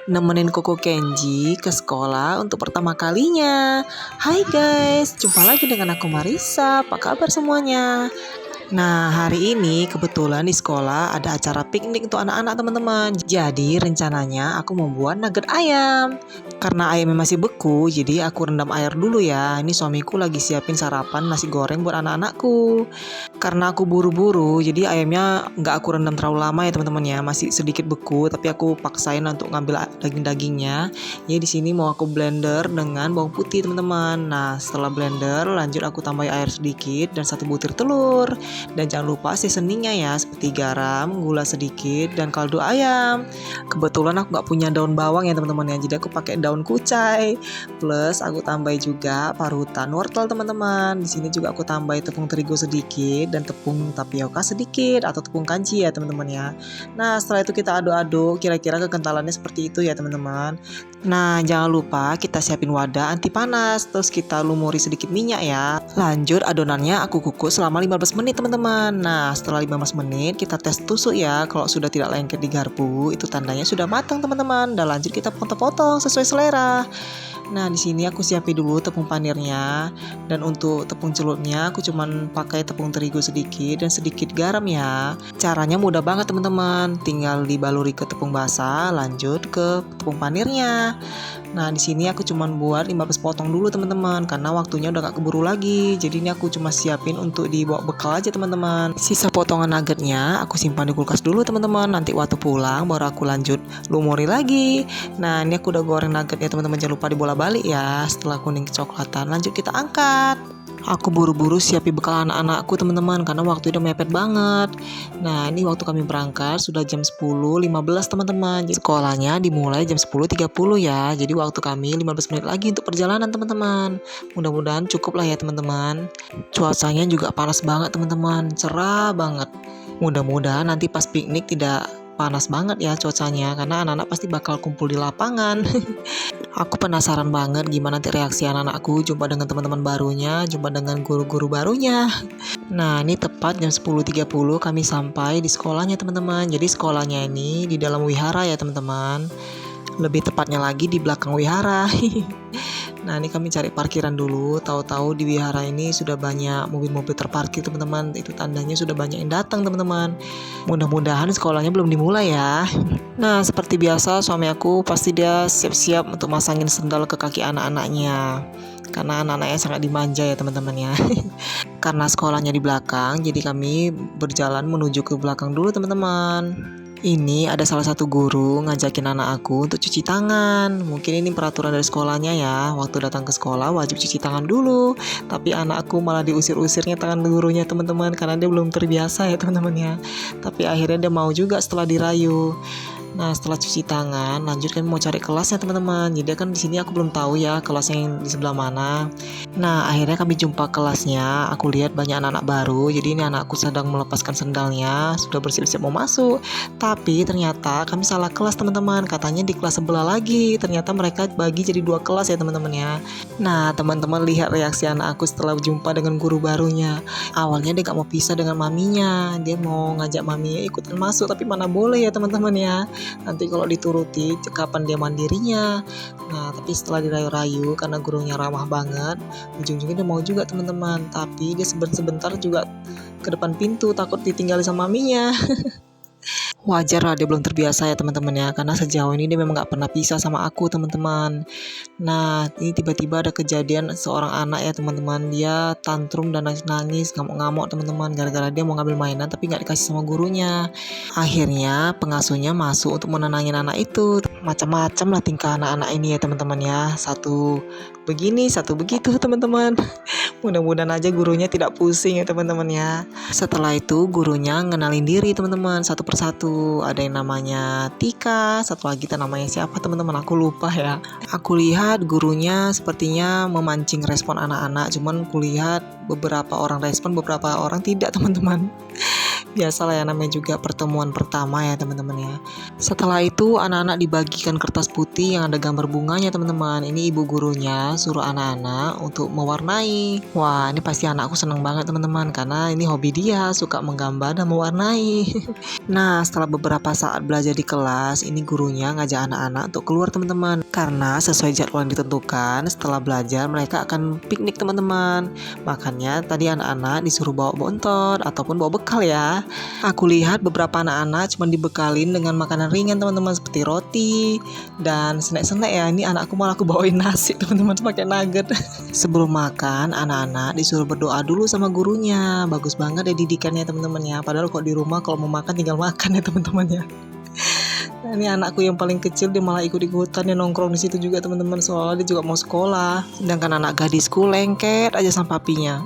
nemenin Koko Kenji ke sekolah untuk pertama kalinya. Hai guys, jumpa lagi dengan aku Marisa. Apa kabar semuanya? Nah, hari ini kebetulan di sekolah ada acara piknik untuk anak-anak teman-teman. Jadi rencananya aku membuat nugget ayam. Karena ayamnya masih beku, jadi aku rendam air dulu ya. Ini suamiku lagi siapin sarapan nasi goreng buat anak-anakku. Karena aku buru-buru, jadi ayamnya nggak aku rendam terlalu lama ya teman-teman ya. Masih sedikit beku, tapi aku paksain untuk ngambil daging-dagingnya. Ya di sini mau aku blender dengan bawang putih teman-teman. Nah, setelah blender, lanjut aku tambahin air sedikit dan 1 butir telur. Dan jangan lupa seasoningnya ya, seperti garam, gula sedikit, dan kaldu ayam. Kebetulan aku nggak punya daun bawang ya teman-teman ya, jadi aku pakai daun kucai. Plus aku tambah juga parutan wortel teman-teman. Di sini juga aku tambah tepung terigu sedikit dan tepung tapioka sedikit atau tepung kanji ya teman-teman ya. Nah setelah itu kita aduk-aduk, kira-kira kekentalannya seperti itu ya teman-teman. Nah jangan lupa kita siapin wadah anti panas, terus kita lumuri sedikit minyak ya. Lanjut adonannya aku kukus selama 15 menit teman-teman. Nah setelah 15 menit kita tes tusuk ya. Kalau sudah tidak lengket di garpu itu tandanya sudah matang teman-teman. Dan lanjut kita potong-potong sesuai selera. Nah di sini aku siapin dulu tepung panirnya. Dan untuk tepung celupnya aku cuman pakai tepung terigu sedikit dan sedikit garam ya. Caranya mudah banget teman-teman. Tinggal dibaluri ke tepung basah, lanjut ke tepung panirnya. Nah di sini aku cuman buat 15 potong dulu teman-teman karena waktunya udah gak keburu lagi. Jadi ini aku cuma siapin untuk dibawa bekal aja teman-teman. Sisa potongan nuggetnya aku simpan di kulkas dulu teman-teman. Nanti waktu pulang baru aku lanjut lumuri lagi. Nah ini aku udah goreng nuggetnya teman-teman, jangan lupa dibolak-balik ya. Setelah kuning kecoklatan lanjut kita angkat. Aku buru-buru siapin bekal anak-anakku teman-teman karena waktu udah mepet banget. Nah ini waktu kami berangkat sudah jam 10.15 teman-teman. Jadi sekolahnya dimulai jam 10.30 ya. Jadi waktu kami 15 menit lagi untuk perjalanan teman-teman. Mudah-mudahan cukup lah ya teman-teman. Cuacanya juga panas banget teman-teman, cerah banget. Mudah-mudahan nanti pas piknik tidak panas banget ya cuacanya karena anak-anak pasti bakal kumpul di lapangan. Aku penasaran banget gimana nanti reaksi anak-anakku jumpa dengan teman-teman barunya, jumpa dengan guru-guru barunya. Nah ini tepat jam 10.30 kami sampai di sekolahnya teman-teman. Jadi sekolahnya ini di dalam wihara ya teman-teman. Lebih tepatnya lagi di belakang wihara. Nah ini kami cari parkiran dulu. Tahu-tahu di wihara ini sudah banyak mobil-mobil terparkir teman-teman. Itu tandanya sudah banyak yang datang teman-teman. Mudah-mudahan sekolahnya belum dimulai ya. Nah seperti biasa suami aku pasti dia siap-siap untuk masangin sendal ke kaki anak-anaknya. Karena anak-anaknya sangat dimanja ya teman-teman ya. Karena sekolahnya di belakang, jadi kami berjalan menuju ke belakang dulu teman-teman. Ini ada salah satu guru ngajakin anak aku untuk cuci tangan. Mungkin ini peraturan dari sekolahnya ya. Waktu datang ke sekolah wajib cuci tangan dulu. Tapi anakku malah diusir-usirnya tangan gurunya teman-teman karena dia belum terbiasa ya teman-teman ya. Tapi akhirnya dia mau juga setelah dirayu. Nah setelah cuci tangan lanjut kan mau cari kelasnya teman-teman. Jadi kan di sini aku belum tahu ya kelasnya yang di sebelah mana. Nah akhirnya kami jumpa kelasnya. Aku lihat banyak anak-anak baru. Jadi ini anakku sedang melepaskan sendalnya, sudah bersiap-siap mau masuk. Tapi ternyata kami salah kelas teman-teman. Katanya di kelas sebelah lagi. Ternyata mereka bagi jadi 2 kelas ya teman-teman ya. Nah teman-teman lihat reaksi anak aku setelah jumpa dengan guru barunya. Awalnya dia gak mau pisah dengan maminya. Dia mau ngajak maminya ikutan masuk, tapi mana boleh ya teman-teman ya. Nanti kalau dituruti kapan dia mandirinya. Nah tapi setelah dirayu-rayu karena gurunya ramah banget, ujung-ujungnya dia mau juga teman-teman. Tapi dia sebentar juga ke depan pintu takut ditinggali sama maminya. Wajar lah dia belum terbiasa ya teman-teman ya, karena sejauh ini dia memang gak pernah pisah sama aku teman-teman. Nah ini tiba-tiba ada kejadian seorang anak ya teman-teman, dia tantrum dan nangis-nangis, ngamuk-ngamuk teman-teman, gara-gara dia mau ngambil mainan tapi gak dikasih sama gurunya. Akhirnya pengasuhnya masuk untuk menenangin anak itu. Macam-macam lah tingkah anak-anak ini ya teman-teman ya, satu begini satu begitu teman-teman. Mudah-mudahan aja gurunya tidak pusing ya teman-teman ya. Setelah itu gurunya ngenalin diri teman-teman satu persatu. Ada yang namanya Tika, satu lagi namanya siapa teman-teman aku lupa ya. Aku lihat gurunya sepertinya memancing respon anak-anak, cuman kulihat beberapa orang respon, beberapa orang tidak teman-teman. Biasalah ya, namanya juga pertemuan pertama ya teman-teman ya. Setelah itu anak-anak dibagikan kertas putih yang ada gambar bunganya teman-teman. Ini ibu gurunya suruh anak-anak untuk mewarnai. Wah, ini pasti anakku seneng banget teman-teman, karena ini hobi dia, suka menggambar dan mewarnai. Nah, setelah beberapa saat belajar di kelas, ini gurunya ngajak anak-anak untuk keluar teman-teman. Karena sesuai jadwal yang ditentukan, setelah belajar mereka akan piknik teman-teman. Makanya tadi anak-anak disuruh bawa bontot ataupun bawa bekal ya. Aku lihat beberapa anak-anak cuma dibekalin dengan makanan ringan teman-teman, seperti roti dan snack-snack ya. Ini anakku malah aku bawain nasi teman-teman, pakai nugget. Sebelum makan, anak-anak disuruh berdoa dulu sama gurunya. Bagus banget ya didikannya teman-teman ya. Padahal kok di rumah kalau mau makan tinggal makan ya teman-teman ya. Nah, ini anakku yang paling kecil, dia malah ikut-ikutan, dia nongkrong di situ juga teman-teman, soalnya dia juga mau sekolah. Sedangkan anak gadisku lengket aja sama papinya.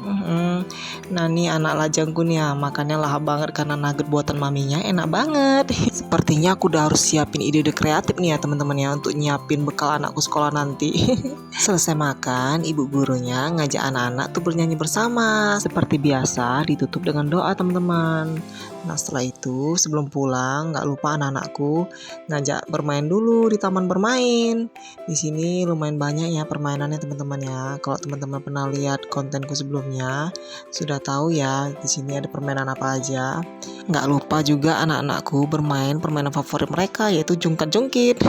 Nah, ini anak lajangku nih ya, makannya lahap banget karena nugget buatan maminya enak banget. Sepertinya aku udah harus siapin ide-ide kreatif nih ya teman-teman ya, untuk nyiapin bekal anakku sekolah nanti. Selesai makan, ibu gurunya ngajak anak-anak tuh bernyanyi bersama. Seperti biasa ditutup dengan doa teman-teman. Nah, setelah itu sebelum pulang nggak lupa anak-anakku ngajak bermain dulu di taman bermain. Di sini lumayan banyak ya permainannya teman-teman ya. Kalau teman-teman pernah lihat kontenku sebelumnya, sudah tahu ya di sini ada permainan apa aja. Nggak lupa juga anak-anakku bermain permainan favorit mereka, yaitu jungkat-jungkit.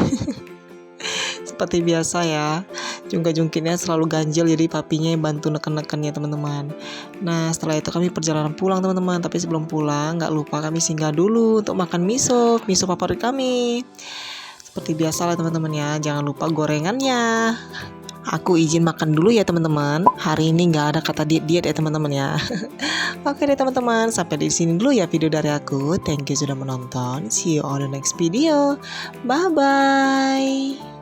Seperti biasa ya, jungkat-jungkitnya selalu ganjil, jadi papinya yang bantu neken-nekennya teman-teman. Nah, setelah itu kami perjalanan pulang teman-teman. Tapi sebelum pulang nggak lupa kami singgah dulu untuk makan miso favorit kami. Seperti biasa lah teman-teman ya, jangan lupa gorengannya. Aku izin makan dulu ya teman-teman. Hari ini nggak ada kata diet ya teman-teman ya. Oke deh teman-teman, sampai di sini dulu ya video dari aku. Thank you sudah menonton. See you on the next video. Bye bye.